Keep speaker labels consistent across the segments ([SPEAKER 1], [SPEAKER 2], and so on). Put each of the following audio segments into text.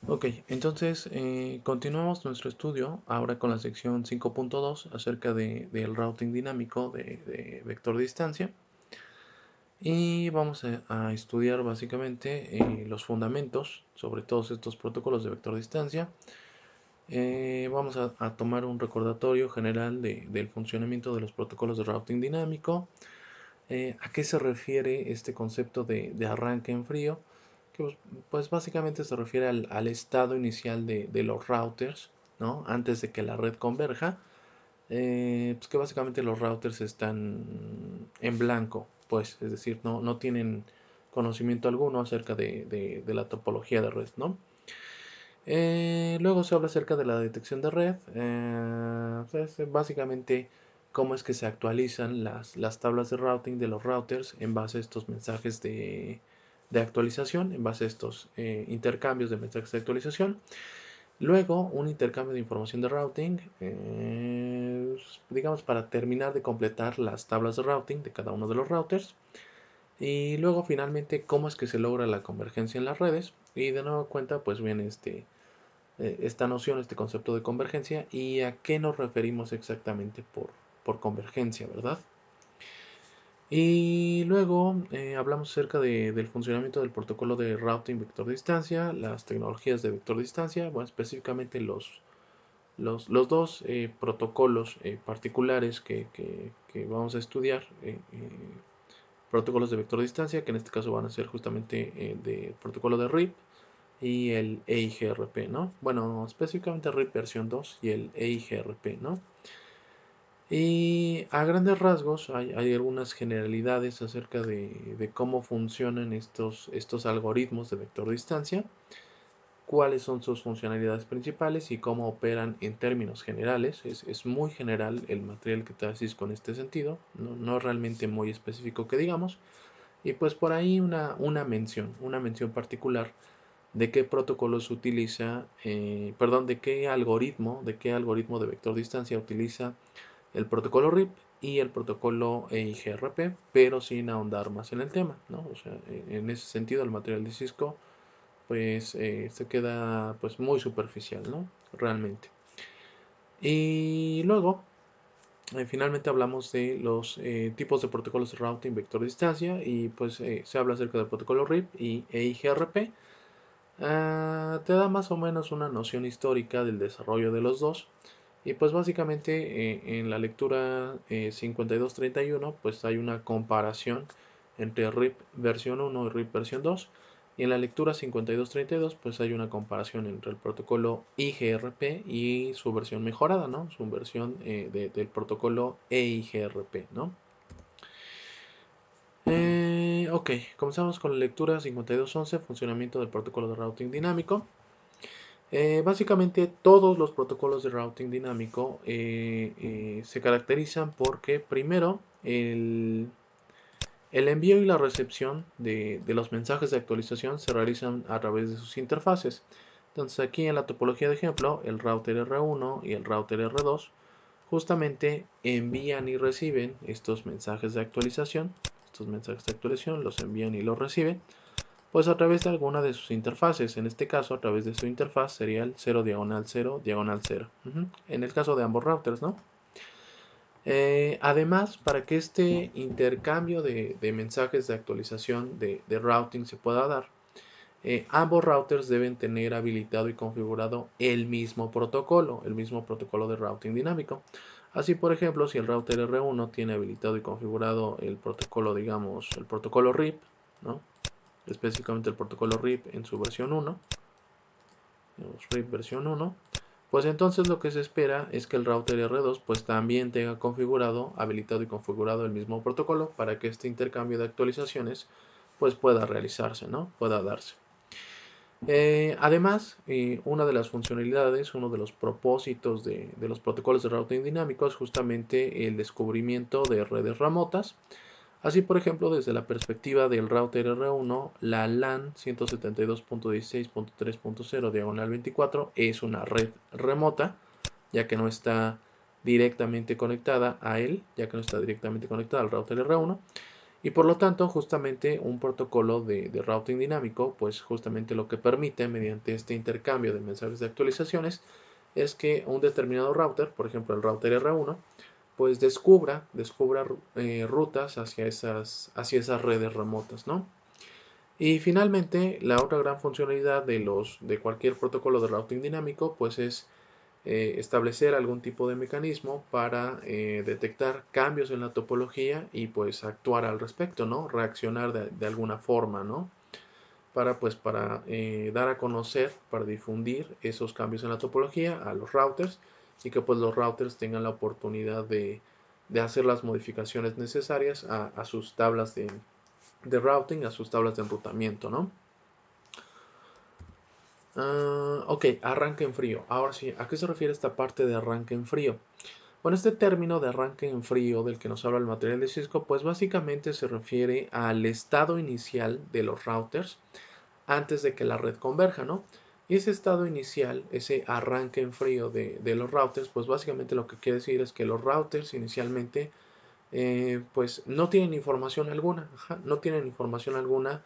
[SPEAKER 1] Ok, entonces continuamos nuestro estudio ahora con la sección 5.2 acerca del routing dinámico de vector distancia y vamos a estudiar básicamente los fundamentos sobre todos estos protocolos de vector distancia. Vamos a tomar un recordatorio general del funcionamiento de los protocolos de routing dinámico. ¿A qué se refiere este concepto de arranque en frío? Que pues básicamente se refiere al estado inicial de los routers, ¿no? Antes de que la red converja. Pues que básicamente los routers están en blanco, pues, es decir, no tienen conocimiento alguno acerca de la topología de red, ¿no? Luego se habla acerca de la detección de red, pues, básicamente cómo es que se actualizan las tablas de routing de los routers en base a estos mensajes de actualización, en base a estos intercambios de mensajes de actualización. Luego un intercambio de información de routing, digamos para terminar de completar las tablas de routing de cada uno de los routers. Y luego finalmente cómo es que se logra la convergencia en las redes. Y de nuevo cuenta pues viene esta noción, este concepto de convergencia y a qué nos referimos exactamente por convergencia, ¿verdad? Y luego hablamos acerca del funcionamiento del protocolo de routing vector distancia, las tecnologías de vector distancia, bueno, específicamente los dos protocolos particulares que vamos a estudiar, protocolos de vector distancia, que en este caso van a ser justamente el de protocolo de RIP y el EIGRP, ¿no? Bueno, específicamente RIP versión 2 y el EIGRP, ¿no? Y a grandes rasgos hay algunas generalidades acerca de cómo funcionan estos algoritmos de vector distancia, cuáles son sus funcionalidades principales y cómo operan en términos generales. Es muy general el material que te Cisco en este sentido, no realmente muy específico que digamos. Y pues por ahí una mención particular de qué protocolo se utiliza, perdón, de qué algoritmo de vector distancia utiliza el protocolo RIP y el protocolo EIGRP, pero sin ahondar más en el tema, ¿no? O sea, en ese sentido el material de Cisco pues se queda pues muy superficial, ¿no? Realmente. Y luego, finalmente hablamos de los tipos de protocolos de routing vector distancia y pues se habla acerca del protocolo RIP y EIGRP. Te da más o menos una noción histórica del desarrollo de los dos. Y pues básicamente en la lectura 5231 pues hay una comparación entre RIP versión 1 y RIP versión 2. Y en la lectura 5232 pues hay una comparación entre el protocolo IGRP y su versión mejorada, ¿no? Su versión del protocolo EIGRP, ¿no? Ok, comenzamos con la lectura 5211, funcionamiento del protocolo de routing dinámico. Básicamente todos los protocolos de routing dinámico se caracterizan porque primero el envío y la recepción de los mensajes de actualización se realizan a través de sus interfaces. Entonces aquí en la topología de ejemplo, el router R1 y el router R2 justamente envían y reciben estos mensajes de actualización. Estos mensajes de actualización los envían y los reciben pues a través de alguna de sus interfaces. En este caso, a través de su interfaz sería el 0 diagonal 0 diagonal 0. En el caso de ambos routers, ¿no? Además, para que este intercambio de mensajes de actualización de routing se pueda dar, ambos routers deben tener habilitado y configurado el mismo protocolo de routing dinámico. Así, por ejemplo, si el router R1 tiene habilitado y configurado el protocolo, digamos, el protocolo RIP, ¿no? Específicamente el protocolo RIP en su versión 1, RIP versión 1, pues entonces lo que se espera es que el router R2 pues también tenga configurado, habilitado y configurado el mismo protocolo para que este intercambio de actualizaciones pues pueda realizarse, ¿no? Pueda darse. Además, una de las funcionalidades, uno de los propósitos de los protocolos de routing dinámico es justamente el descubrimiento de redes remotas. Así, por ejemplo, desde la perspectiva del router R1, la LAN 172.16.3.0 diagonal 24 es una red remota, ya que no está directamente conectada a él, ya que no está directamente conectada al router R1. Y por lo tanto, justamente un protocolo de routing dinámico, pues justamente lo que permite mediante este intercambio de mensajes de actualizaciones es que un determinado router, por ejemplo el router R1, pues descubra rutas hacia esas redes remotas, ¿no? Y finalmente, la otra gran funcionalidad de cualquier protocolo de routing dinámico, pues es establecer algún tipo de mecanismo para detectar cambios en la topología y pues actuar al respecto, ¿no? Reaccionar de alguna forma, ¿no? Para dar a conocer, para difundir esos cambios en la topología a los routers y que pues los routers tengan la oportunidad de hacer las modificaciones necesarias a sus tablas de routing, a sus tablas de enrutamiento, ¿no? Ok, arranque en frío. Ahora sí, ¿a qué se refiere esta parte de arranque en frío? Bueno, este término de arranque en frío del que nos habla el material de Cisco, pues básicamente se refiere al estado inicial de los routers antes de que la red converja, ¿no? Y ese estado inicial, ese arranque en frío de los routers, pues básicamente lo que quiere decir es que los routers inicialmente, pues no tienen información alguna, no tienen información alguna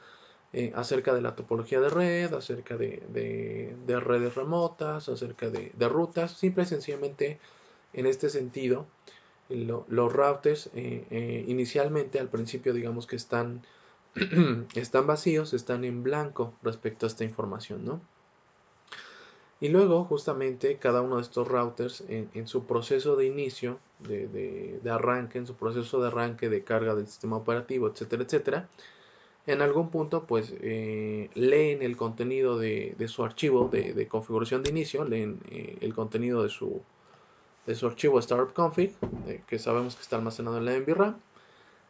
[SPEAKER 1] acerca de la topología de red, acerca de redes remotas, acerca de rutas, simple y sencillamente en este sentido, los routers inicialmente al principio digamos que están, están vacíos, están en blanco respecto a esta información, ¿no? Y luego justamente cada uno de estos routers en su proceso de inicio, de arranque, en su proceso de arranque de carga del sistema operativo, etcétera, etcétera, en algún punto pues leen el contenido de su archivo de configuración de inicio, leen el contenido de su archivo startup config, que sabemos que está almacenado en la NVRAM,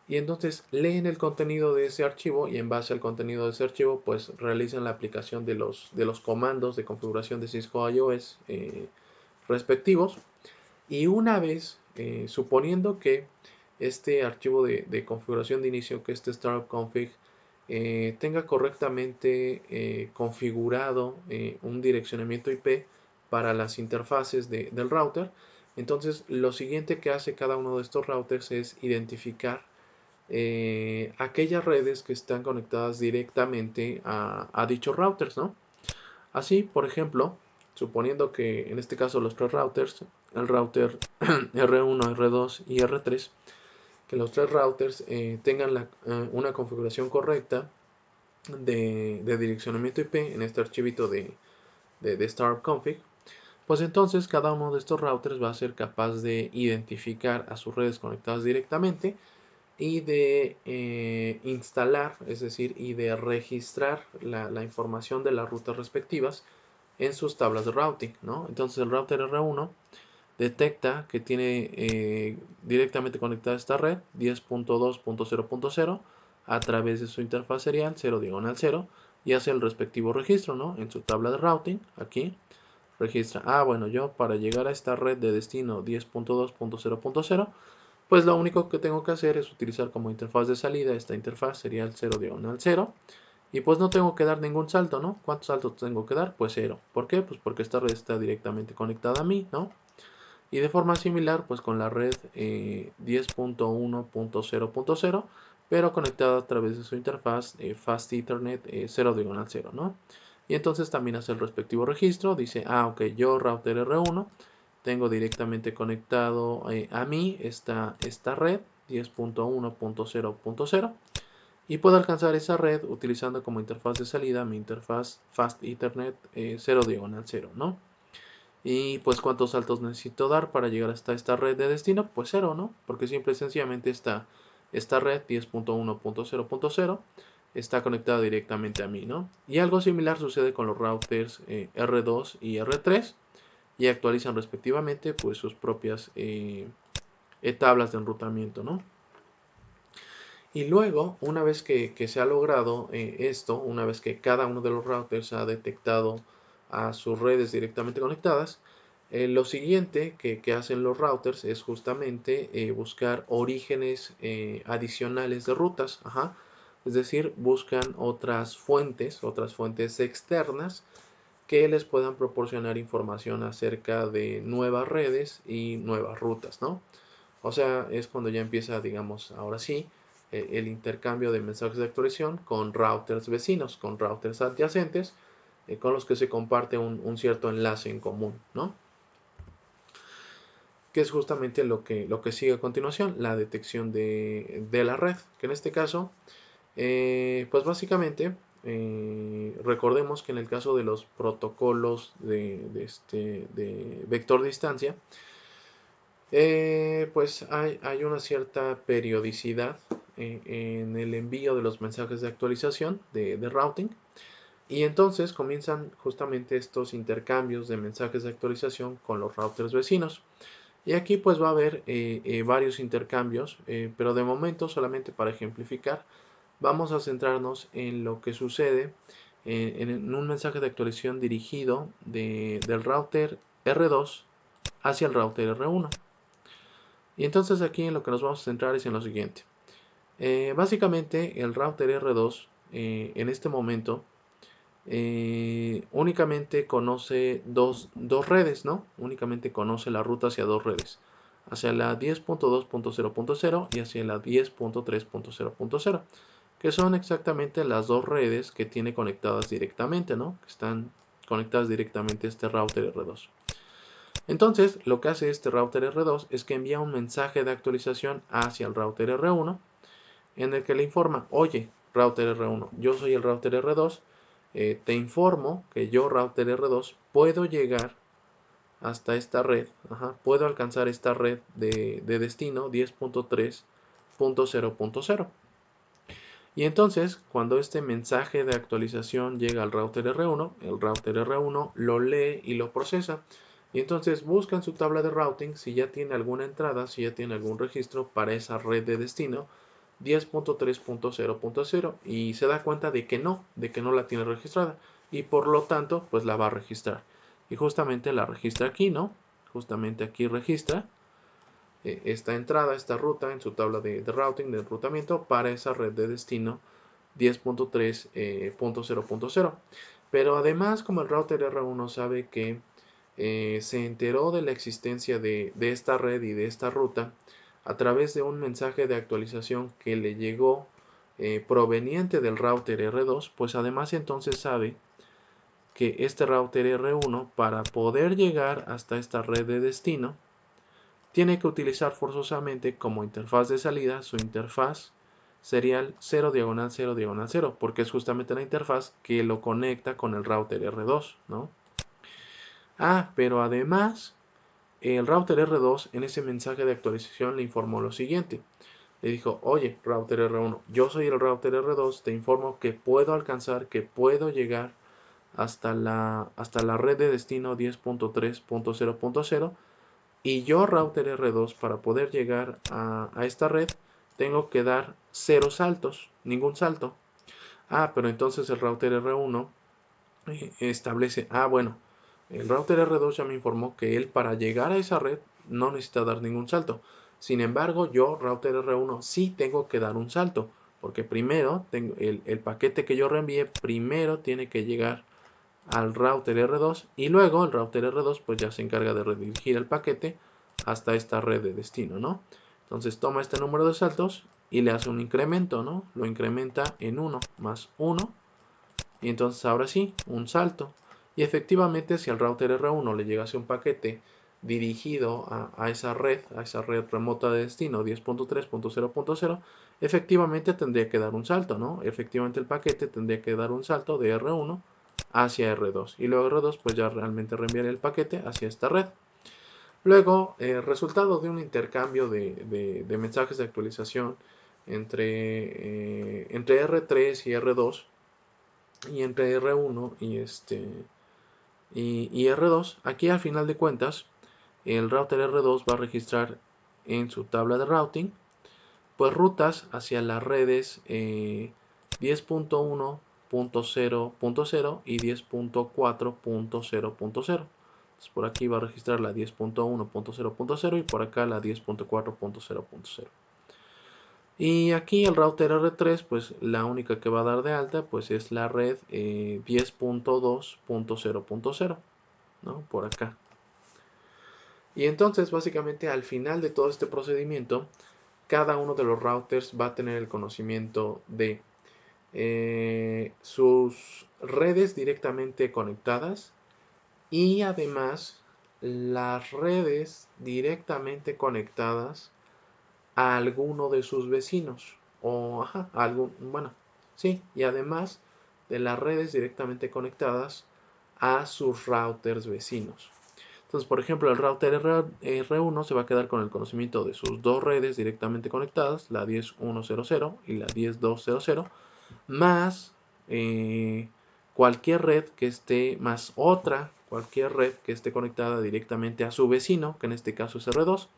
[SPEAKER 1] y entonces leen el contenido de ese archivo y en base al contenido de ese archivo pues realizan la aplicación de los comandos de configuración de Cisco iOS respectivos. Y una vez, suponiendo que este archivo de configuración de inicio, que este startup config, tenga correctamente configurado un direccionamiento IP para las interfaces del router, entonces lo siguiente que hace cada uno de estos routers es identificar aquellas redes que están conectadas directamente a dichos routers, ¿no? Así, por ejemplo, suponiendo que en este caso los tres routers, el router R1, R2 y R3, que los tres routers tengan una configuración correcta de direccionamiento IP en este archivito de startup config, pues entonces cada uno de estos routers va a ser capaz de identificar a sus redes conectadas directamente y de instalar, es decir, y de registrar la información de las rutas respectivas en sus tablas de routing, ¿no? Entonces el router R1 detecta que tiene directamente conectada esta red 10.2.0.0 a través de su interfaz serial 0 diagonal 0 y hace el respectivo registro, ¿no? En su tabla de routing, aquí, registra, bueno, yo para llegar a esta red de destino 10.2.0.0, pues lo único que tengo que hacer es utilizar como interfaz de salida esta interfaz serial 0 diagonal 0 y pues no tengo que dar ningún salto, ¿no? ¿Cuántos saltos tengo que dar? Pues 0. ¿Por qué? Pues porque esta red está directamente conectada a mí, ¿no? Y de forma similar, pues con la red 10.1.0.0, pero conectada a través de su interfaz Fast Ethernet 0 diagonal 0, ¿no? Y entonces también hace el respectivo registro, dice, ok, yo router R1 tengo directamente conectado a mí esta red 10.1.0.0 y puedo alcanzar esa red utilizando como interfaz de salida mi interfaz Fast Ethernet 0 diagonal 0, ¿no? Y pues cuántos saltos necesito dar para llegar hasta esta red de destino, pues 0, ¿no? Porque simple y sencillamente esta red 10.1.0.0 está conectada directamente a mí, ¿no? Y algo similar sucede con los routers R2 y R3 y actualizan respectivamente pues sus propias tablas de enrutamiento, ¿no? Y luego, una vez que se ha logrado esto, una vez que cada uno de los routers ha detectado a sus redes directamente conectadas, lo siguiente que hacen los routers es justamente buscar orígenes adicionales de rutas. Ajá. Es decir, buscan otras fuentes externas que les puedan proporcionar información acerca de nuevas redes y nuevas rutas, ¿no? O sea, es cuando ya empieza, digamos, ahora sí, el intercambio de mensajes de actualización con routers vecinos, con routers adyacentes, con los que se comparte un cierto enlace en común, ¿no? Que es justamente lo que sigue a continuación, la detección de la red, que en este caso, pues básicamente, recordemos que en el caso de los protocolos de vector distancia, pues hay una cierta periodicidad en el envío de los mensajes de actualización de routing, y entonces comienzan justamente estos intercambios de mensajes de actualización con los routers vecinos. Y aquí pues va a haber varios intercambios, pero de momento, solamente para ejemplificar, vamos a centrarnos en lo que sucede en un mensaje de actualización dirigido del router R2 hacia el router R1. Y entonces aquí en lo que nos vamos a centrar es en lo siguiente. Básicamente el router R2 en este momento únicamente conoce dos redes, ¿no? Únicamente conoce la ruta hacia dos redes, hacia la 10.2.0.0 y hacia la 10.3.0.0, que son exactamente las dos redes que tiene conectadas directamente, ¿no? Que están conectadas directamente a este router R2. Entonces, lo que hace este router R2 es que envía un mensaje de actualización hacia el router R1, en el que le informa: oye, router R1, yo soy el router R2, te informo que yo, router R2, puedo llegar hasta esta red, puedo alcanzar esta red de destino 10.3.0.0. Y entonces, cuando este mensaje de actualización llega al router R1, el router R1 lo lee y lo procesa. Y entonces busca en su tabla de routing si ya tiene alguna entrada, si ya tiene algún registro para esa red de destino 10.3.0.0, y se da cuenta de que no la tiene registrada, y por lo tanto pues la va a registrar, y justamente la registra aquí, ¿no? Justamente aquí registra esta entrada, esta ruta en su tabla de routing, de enrutamiento para esa red de destino 10.3.0.0. Pero además, como el router R1 sabe que se enteró de la existencia de esta red y de esta ruta a través de un mensaje de actualización que le llegó proveniente del router R2, pues además entonces sabe que este router R1, para poder llegar hasta esta red de destino, tiene que utilizar forzosamente como interfaz de salida su interfaz serial 0 diagonal 0 diagonal 0, porque es justamente la interfaz que lo conecta con el router R2, ¿no? Pero además, el router R2 en ese mensaje de actualización le informó lo siguiente. Le dijo: oye, router R1, yo soy el router R2, te informo que puedo alcanzar, que puedo llegar hasta la red de destino 10.3.0.0, y yo, router R2, para poder llegar a esta red, tengo que dar 0 saltos, ningún salto. Pero entonces el router R1 establece: bueno, el router R2 ya me informó que él, para llegar a esa red, no necesita dar ningún salto. Sin embargo, yo, router R1, sí tengo que dar un salto, porque primero el paquete que yo reenvíe primero tiene que llegar al router R2, y luego el router R2 pues ya se encarga de redirigir el paquete hasta esta red de destino, ¿no? Entonces toma este número de saltos y le hace un incremento, ¿no? Lo incrementa en 1 más 1, y entonces ahora sí, un salto. Y efectivamente, si al router R1 le llegase un paquete dirigido a esa red remota de destino 10.3.0.0, efectivamente tendría que dar un salto, ¿no? Efectivamente el paquete tendría que dar un salto de R1 hacia R2, y luego R2 pues ya realmente reenviaría el paquete hacia esta red. Luego, resultado de un intercambio de mensajes de actualización entre R3 y R2, y entre R1 y R2, aquí al final de cuentas el router R2 va a registrar en su tabla de routing pues rutas hacia las redes 10.1.0.0 y 10.4.0.0. Entonces por aquí va a registrar la 10.1.0.0 y por acá la 10.4.0.0. Y aquí el router R3, pues la única que va a dar de alta pues es la red 10.2.0.0, ¿no? Por acá. Y entonces básicamente al final de todo este procedimiento, cada uno de los routers va a tener el conocimiento de sus redes directamente conectadas y además las redes directamente conectadas a alguno de sus vecinos o bueno, sí, y además de las redes directamente conectadas a sus routers vecinos. Entonces, por ejemplo, el router R1 se va a quedar con el conocimiento de sus dos redes directamente conectadas, la 10.1.0.0 y la 10.2.0.0, más cualquier red que esté, más cualquier red que esté conectada directamente a su vecino, que en este caso es R2,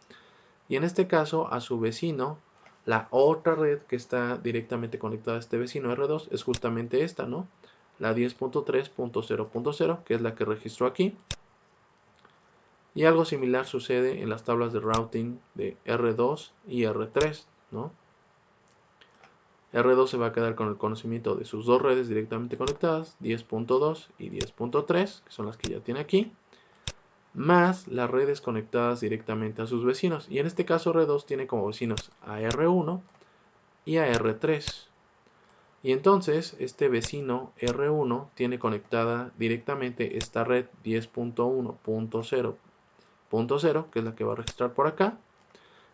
[SPEAKER 1] y en este caso a su vecino, la otra red que está directamente conectada a este vecino R2 es justamente esta, ¿no? La 10.3.0.0, que es la que registró aquí. Y algo similar sucede en las tablas de routing de R2 y R3, ¿no? R2 se va a quedar con el conocimiento de sus dos redes directamente conectadas, 10.2 y 10.3, que son las que ya tiene aquí, más las redes conectadas directamente a sus vecinos. Y en este caso R2 tiene como vecinos a R1 y a R3. Y entonces este vecino R1 tiene conectada directamente esta red 10.1.0.0, que es la que va a registrar por acá.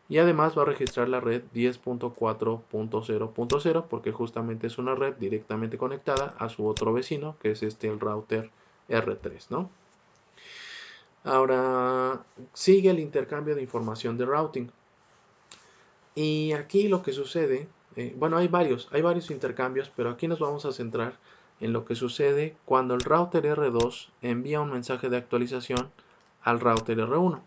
[SPEAKER 1] Y además va a registrar la red 10.4.0.0 porque justamente es una red directamente conectada a su otro vecino, que es el router R3, ¿no? Ahora sigue el intercambio de información de routing. Y aquí lo que sucede, bueno, hay varios intercambios, pero aquí nos vamos a centrar en lo que sucede cuando el router R2 envía un mensaje de actualización al router R1.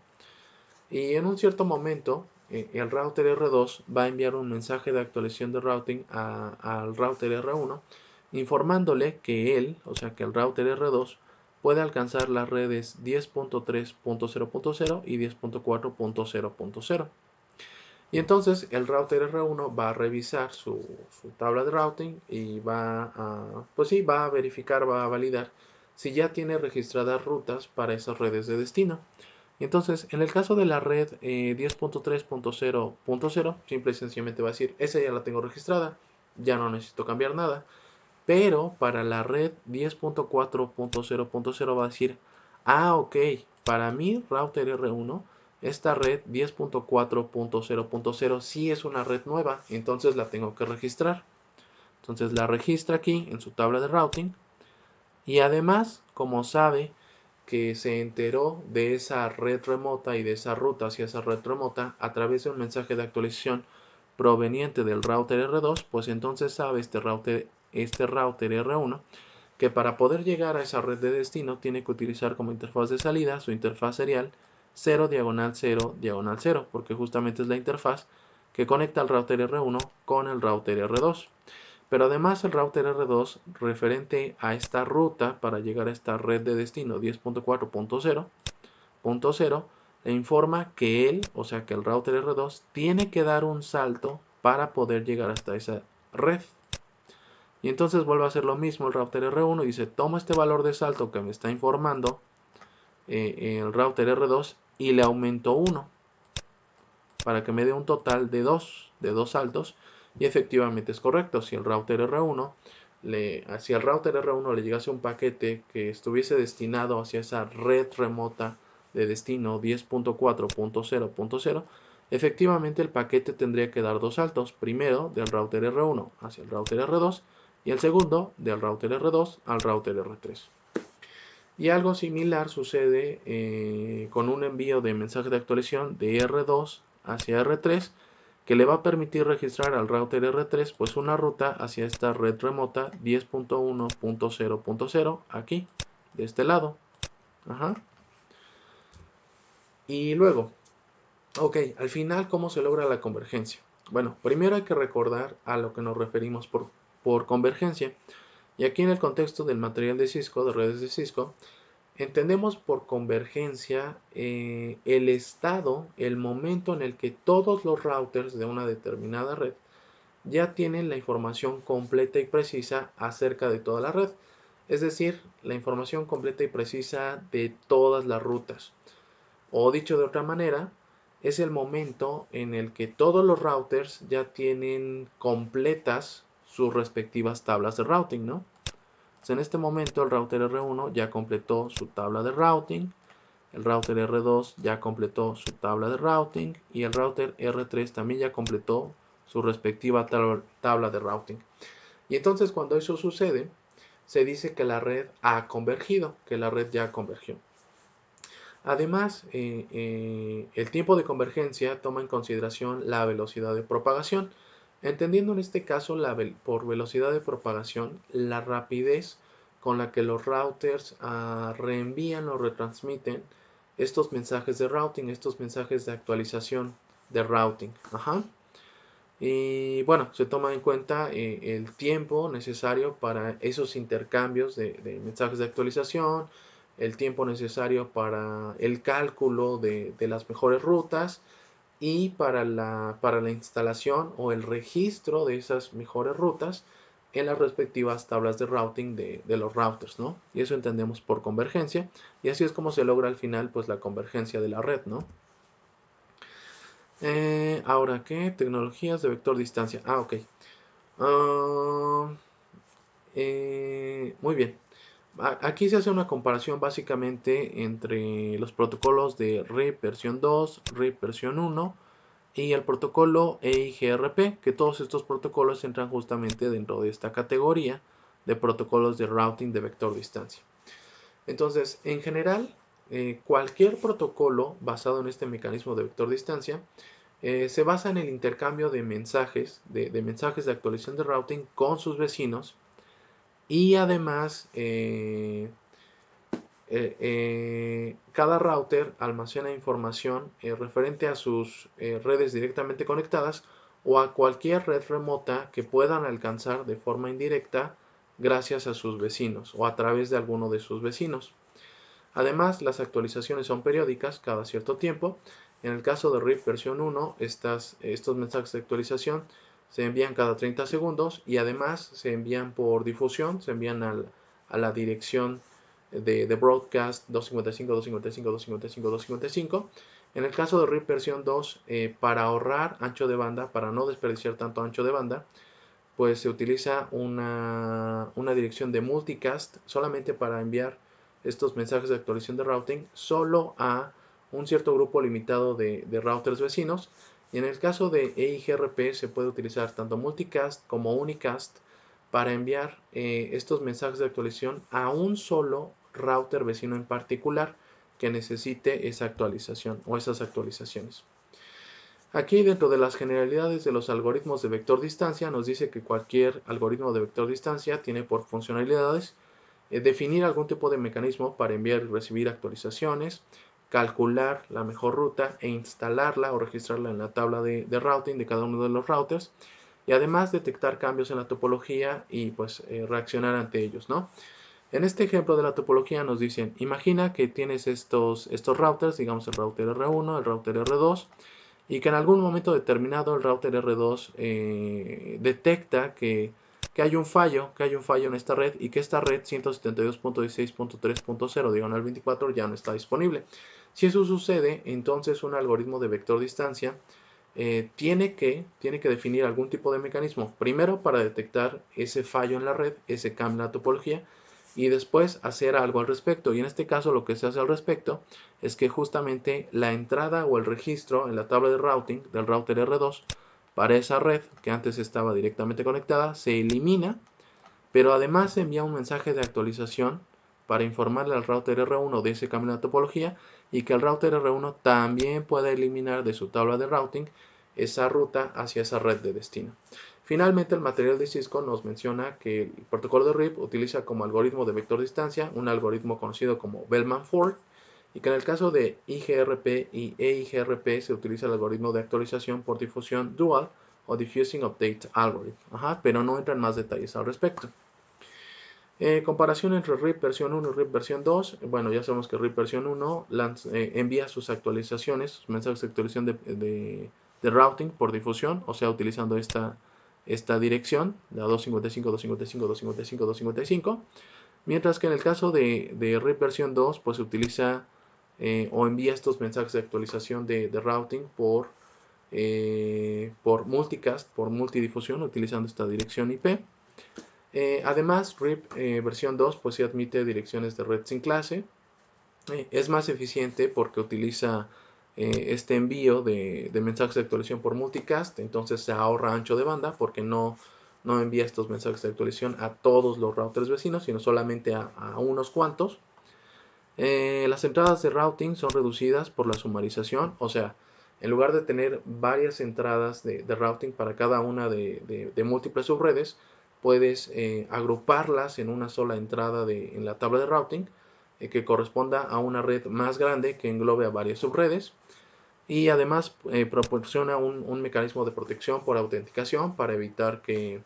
[SPEAKER 1] Y en un cierto momento, el router R2 va a enviar un mensaje de actualización de routing al router R1, informándole que él, o sea que el router R2, puede alcanzar las redes 10.3.0.0 y 10.4.0.0. Y entonces el router R1 va a revisar su tabla de routing y pues sí, va a verificar, va a validar si ya tiene registradas rutas para esas redes de destino. Entonces, en el caso de la red 10.3.0.0, simple y sencillamente va a decir, esa ya la tengo registrada, ya no necesito cambiar nada. Pero para la red 10.4.0.0 va a decir, ok, para mi router R1, esta red 10.4.0.0 sí es una red nueva, entonces la tengo que registrar. Entonces la registra aquí en su tabla de routing y además, como sabe que se enteró de esa red remota y de esa ruta hacia esa red remota a través de un mensaje de actualización proveniente del router R2, pues entonces sabe este router R1 que para poder llegar a esa red de destino tiene que utilizar como interfaz de salida su interfaz serial 0/0/0, porque justamente es la interfaz que conecta al router R1 con el router R2. Pero además el router R2 referente a esta ruta para llegar a esta red de destino 10.4.0.0 le informa que él, o sea que el router R2 tiene que dar un salto para poder llegar hasta esa red. Y entonces vuelve a hacer lo mismo el router R1 y dice, toma este valor de salto que me está informando el router R2 y le aumento 1 para que me dé un total de 2 saltos. Y efectivamente es correcto. Si el router R1 le llegase un paquete que estuviese destinado hacia esa red remota de destino 10.4.0.0, efectivamente el paquete tendría que dar 2 saltos. Primero del router R1 hacia el router R2 y el segundo del router R2 al router R3. Y algo similar sucede con un envío de mensaje de actualización de R2 hacia R3 que le va a permitir registrar al router R3 pues una ruta hacia esta red remota 10.1.0.0 aquí, de este lado. Ajá. Y luego, ok, al final, ¿cómo se logra la convergencia? Bueno, primero hay que recordar a lo que nos referimos por convergencia. Y aquí en el contexto del material de Cisco, de redes de Cisco, entendemos por convergencia el estado, el momento en el que todos los routers de una determinada red ya tienen la información completa y precisa acerca de toda la red. Es decir, la información completa y precisa de todas las rutas. O dicho de otra manera, es el momento en el que todos los routers ya tienen completas sus respectivas tablas de routing, ¿no? Entonces, en este momento el router R1 ya completó su tabla de routing, el router R2 ya completó su tabla de routing y el router R3 también ya completó su respectiva tabla de routing. Y entonces cuando eso sucede, se dice que la red ha convergido, que la red ya convergió. Además, el tiempo de convergencia toma en consideración la velocidad de propagación, entendiendo en este caso por velocidad de propagación la rapidez con la que los routers reenvían o retransmiten estos mensajes de routing, estos mensajes de actualización de routing. Ajá. Y bueno, se toma en cuenta el tiempo necesario para esos intercambios de mensajes de actualización, el tiempo necesario para el cálculo de las mejores rutas y para la instalación o el registro de esas mejores rutas en las respectivas tablas de routing de los routers, ¿no? Y eso entendemos por convergencia, y así es como se logra al final pues la convergencia de la red, ¿no? Ahora, ¿qué? Tecnologías de vector distancia. Ok. Ah, muy bien. Aquí se hace una comparación básicamente entre los protocolos de RIP versión 2, RIP versión 1 y el protocolo EIGRP, que todos estos protocolos entran justamente dentro de esta categoría de protocolos de routing de vector distancia. Entonces, en general, cualquier protocolo basado en este mecanismo de vector distancia se basa en el intercambio de mensajes, de mensajes de actualización de routing con sus vecinos y además cada router almacena información referente a sus redes directamente conectadas o a cualquier red remota que puedan alcanzar de forma indirecta gracias a sus vecinos o a través de alguno de sus vecinos. Además, las actualizaciones son periódicas cada cierto tiempo. En el caso de RIP versión 1, estos mensajes de actualización se envían cada 30 segundos y además se envían por difusión, se envían a la dirección de broadcast 255.255.255.255. En el caso de RIP versión 2, para ahorrar ancho de banda, para no desperdiciar tanto ancho de banda, pues se utiliza una dirección de multicast solamente para enviar estos mensajes de actualización de routing solo a un cierto grupo limitado de routers vecinos. Y en el caso de EIGRP se puede utilizar tanto multicast como unicast para enviar estos mensajes de actualización a un solo router vecino en particular que necesite esa actualización o esas actualizaciones. Aquí, dentro de las generalidades de los algoritmos de vector distancia, nos dice que cualquier algoritmo de vector distancia tiene por funcionalidades definir algún tipo de mecanismo para enviar y recibir actualizaciones, calcular la mejor ruta e instalarla o registrarla en la tabla de routing de cada uno de los routers, y además detectar cambios en la topología y pues reaccionar ante ellos, ¿no? En este ejemplo de la topología nos dicen, imagina que tienes estos routers, digamos el router R1, el router R2, y que en algún momento determinado el router R2 detecta que hay un fallo, en esta red y que esta red 172.16.3.0 diagonal 24 ya no está disponible. Si eso sucede, entonces un algoritmo de vector distancia tiene que definir algún tipo de mecanismo, primero para detectar ese fallo en la red, ese cambio en la topología, y después hacer algo al respecto. Y en este caso lo que se hace al respecto es que justamente la entrada o el registro en la tabla de routing del router R2 para esa red que antes estaba directamente conectada se elimina, pero además se envía un mensaje de actualización para informarle al router R1 de ese cambio en la topología y que el router R1 también pueda eliminar de su tabla de routing esa ruta hacia esa red de destino. Finalmente, el material de Cisco nos menciona que el protocolo de RIP utiliza como algoritmo de vector distancia un algoritmo conocido como Bellman-Ford, y que en el caso de IGRP y EIGRP se utiliza el algoritmo de actualización por difusión dual o Diffusing Update Algorithm. Pero no entran más detalles al respecto. Comparación entre RIP versión 1 y RIP versión 2. Bueno, ya sabemos que RIP versión 1 envía sus actualizaciones, sus mensajes de actualización de routing por difusión, o sea, utilizando esta dirección, la 255.255.255.255. Mientras que en el caso de RIP versión 2, pues se utiliza o envía estos mensajes de actualización de routing por multicast, por multidifusión, utilizando esta dirección IP. Además, RIP versión 2 pues sí admite direcciones de red sin clase. Es más eficiente porque utiliza este envío de mensajes de actualización por multicast, entonces se ahorra ancho de banda porque no envía estos mensajes de actualización a todos los routers vecinos, sino solamente a unos cuantos. Las entradas de routing son reducidas por la sumarización, o sea, en lugar de tener varias entradas de routing para cada una de múltiples subredes, puedes agruparlas en una sola entrada en la tabla de routing que corresponda a una red más grande que englobe a varias subredes. Y además proporciona un mecanismo de protección por autenticación para evitar que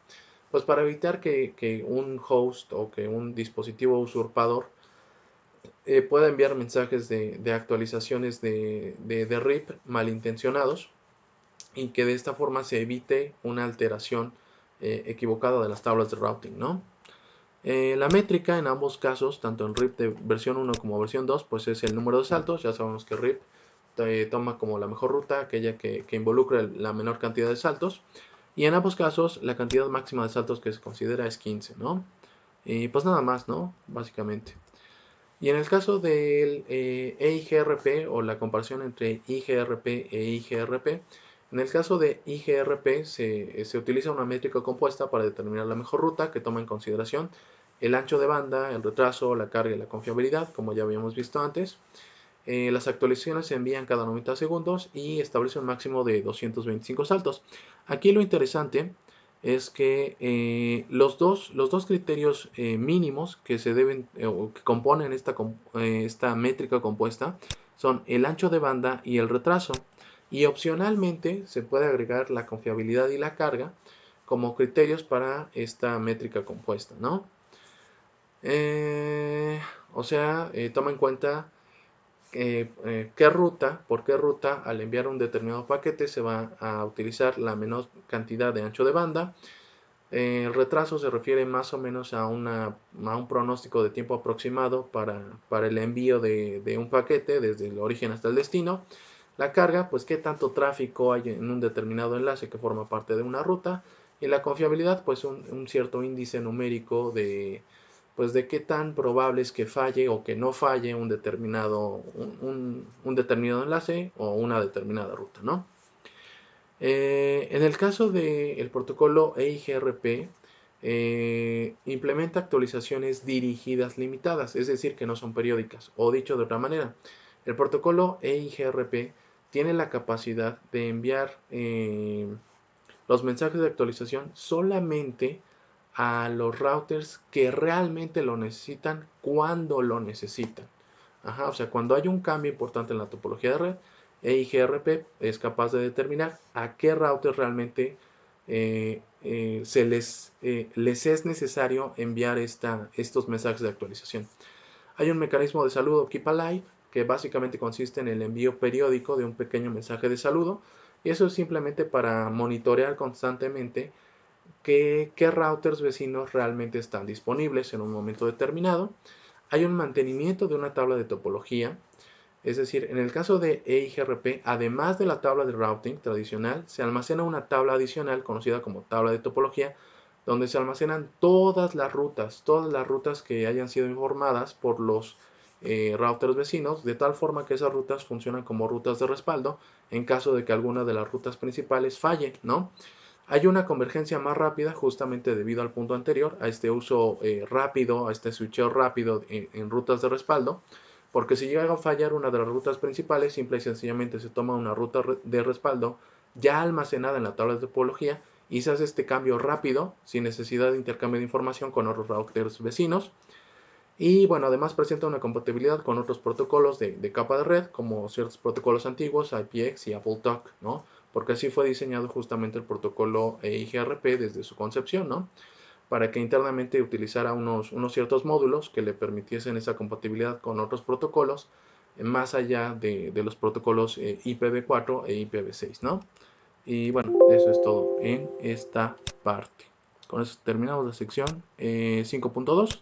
[SPEAKER 1] un host o que un dispositivo usurpador pueda enviar mensajes de actualizaciones de RIP malintencionados, y que de esta forma se evite una alteración equivocada de las tablas de routing, ¿no? La métrica en ambos casos, tanto en RIP de versión 1 como versión 2, pues es el número de saltos. Ya sabemos que RIP toma como la mejor ruta aquella que involucra la menor cantidad de saltos. Y en ambos casos, la cantidad máxima de saltos que se considera es 15, ¿no? Y pues nada más, ¿no? Básicamente. Y en el caso del EIGRP o la comparación entre IGRP e IGRP, en el caso de IGRP se utiliza una métrica compuesta para determinar la mejor ruta que toma en consideración el ancho de banda, el retraso, la carga y la confiabilidad, como ya habíamos visto antes. Las actualizaciones se envían cada 90 segundos y establece un máximo de 225 saltos. Aquí lo interesante es que los dos criterios mínimos que se deben o que componen esta métrica compuesta son el ancho de banda y el retraso. Y opcionalmente se puede agregar la confiabilidad y la carga como criterios para esta métrica compuesta, ¿no? O sea, toma en cuenta por qué ruta al enviar un determinado paquete se va a utilizar la menor cantidad de ancho de banda. El retraso se refiere más o menos a un pronóstico de tiempo aproximado para el envío de un paquete desde el origen hasta el destino. La carga, pues qué tanto tráfico hay en un determinado enlace que forma parte de una ruta. Y la confiabilidad, pues un cierto índice numérico pues de qué tan probable es que falle o que no falle un determinado enlace o una determinada ruta, ¿no? En el caso del protocolo EIGRP, implementa actualizaciones dirigidas limitadas, es decir, que no son periódicas. O dicho de otra manera, el protocolo EIGRP tiene la capacidad de enviar los mensajes de actualización solamente a los routers que realmente lo necesitan cuando lo necesitan. Ajá, o sea, cuando hay un cambio importante en la topología de red, EIGRP es capaz de determinar a qué router realmente les es necesario enviar estos mensajes de actualización. Hay un mecanismo de saludo Keep Alive que básicamente consiste en el envío periódico de un pequeño mensaje de saludo, y eso es simplemente para monitorear constantemente qué routers vecinos realmente están disponibles en un momento determinado. Hay un mantenimiento de una tabla de topología, es decir, en el caso de EIGRP, además de la tabla de routing tradicional, se almacena una tabla adicional conocida como tabla de topología, donde se almacenan todas las rutas que hayan sido informadas por los routers vecinos, de tal forma que esas rutas funcionan como rutas de respaldo en caso de que alguna de las rutas principales falle, ¿no? Hay una convergencia más rápida justamente debido al punto anterior, a este uso rápido, a este switcheo rápido en rutas de respaldo, porque si llega a fallar una de las rutas principales, simple y sencillamente se toma una ruta de respaldo ya almacenada en la tabla de topología y se hace este cambio rápido, sin necesidad de intercambio de información con otros routers vecinos. Y bueno, además presenta una compatibilidad con otros protocolos de capa de red, como ciertos protocolos antiguos, IPX y AppleTalk, ¿no? Porque así fue diseñado justamente el protocolo EIGRP desde su concepción, ¿no? Para que internamente utilizara unos ciertos módulos que le permitiesen esa compatibilidad con otros protocolos, más allá de los protocolos IPv4 e IPv6, ¿no? Y bueno, eso es todo en esta parte. Con eso terminamos la sección 5.2.